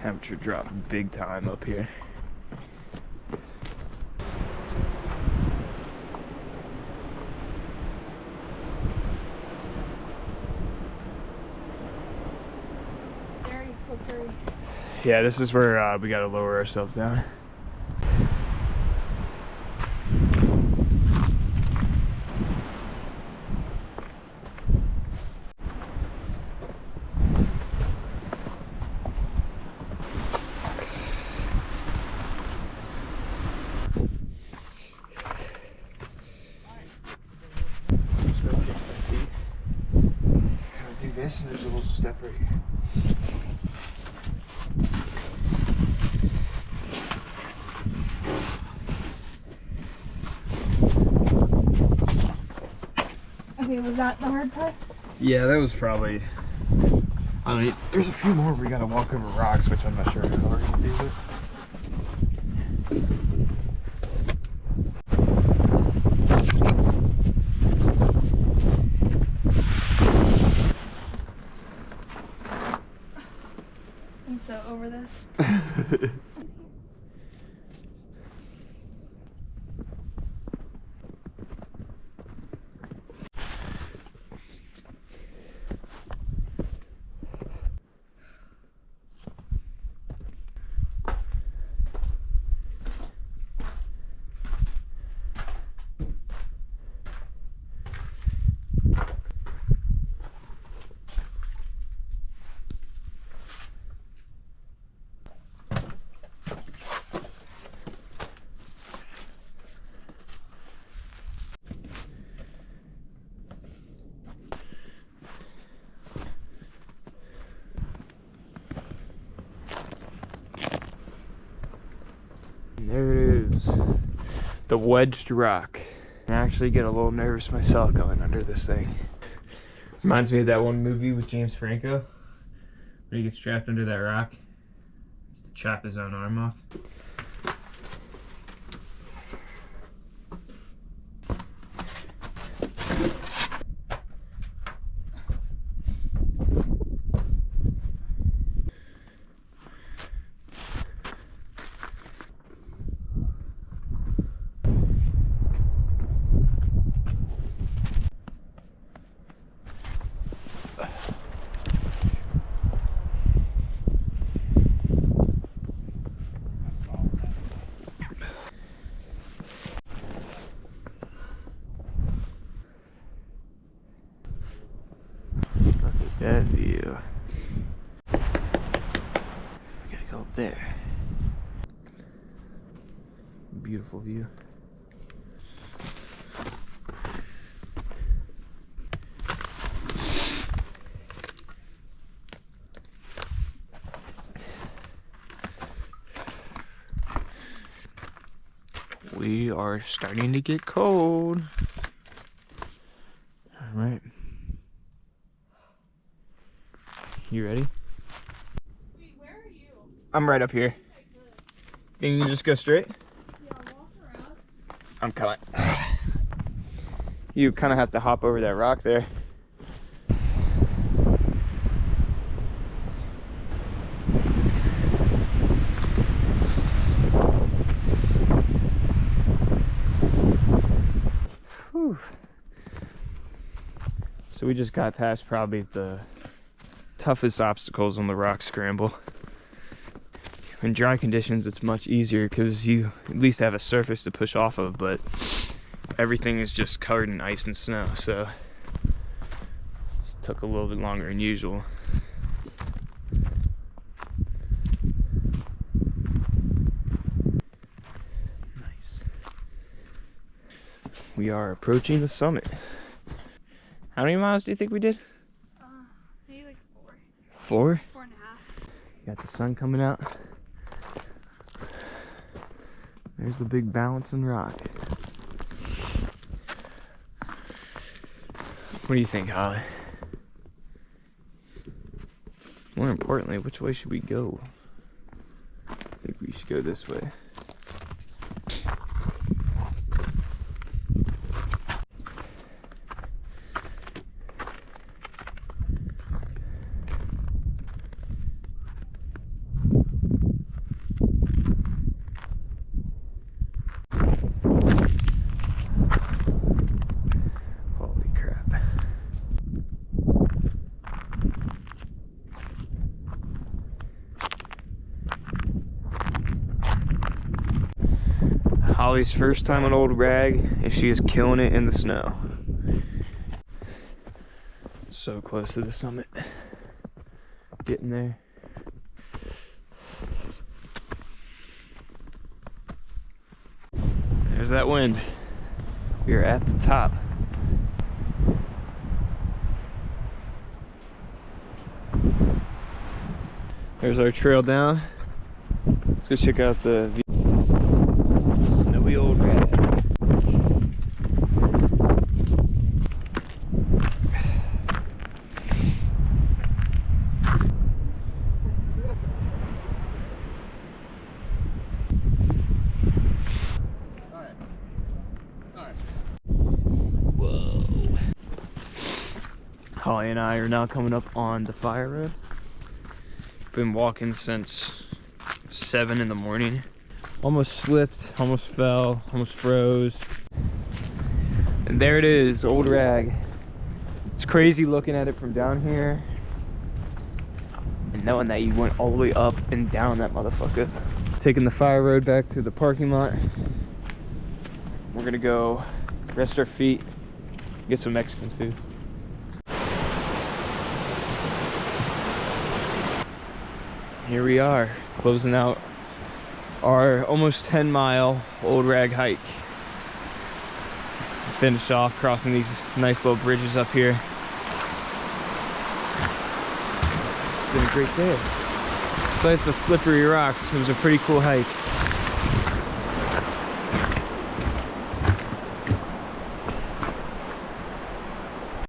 Temperature dropped big time up here. Very slippery. Yeah, this is where we gotta lower ourselves down. Do this, and there's a little step right here. Okay, was that the hard part? Yeah, that was probably. I mean, there's a few more we gotta walk over rocks, which I'm not sure how we're gonna do it. I'm so over this. And there it is, the wedged rock. I actually get a little nervous myself going under this thing. Reminds me of that one movie with James Franco, where he gets trapped under that rock. He has to chop his own arm off. That view. We gotta go up there. Beautiful view. We are starting to get cold. All right. You ready? Wait, where are you? I'm right up here. Okay, good. Think you can just go straight? Yeah, walk around. I'm coming. You kind of have to hop over that rock there. Whew. So we just got past probably the toughest obstacles on the rock scramble. In dry conditions it's much easier because you at least have a surface to push off of, but everything is just covered in ice and snow, so it took a little bit longer than usual. Nice. We are approaching the summit. How many miles do you think we did? Maybe like 4? 4.5. Got the sun coming out. There's the big balancing rock. What do you think, Holly? More importantly, which way should we go? I think we should go this way. Holly's first time on Old Rag, and she is killing it in the snow. So close to the summit. Getting there. There's that wind. We are at the top. There's our trail down. Let's go check out the view. Snowy Old Rag. Whoa. Holly and I are now coming up on the fire road. Been walking since 7 in the morning. Almost slipped, almost fell, almost froze. And there it is, Old Rag. It's crazy looking at it from down here and knowing that you went all the way up and down that motherfucker. Taking the fire road back to the parking lot. We're gonna go rest our feet, get some Mexican food. Here we are, closing out our almost 10-mile Old Rag hike. Finished off crossing these nice little bridges up here. It's been a great day. Besides the slippery rocks, it was a pretty cool hike.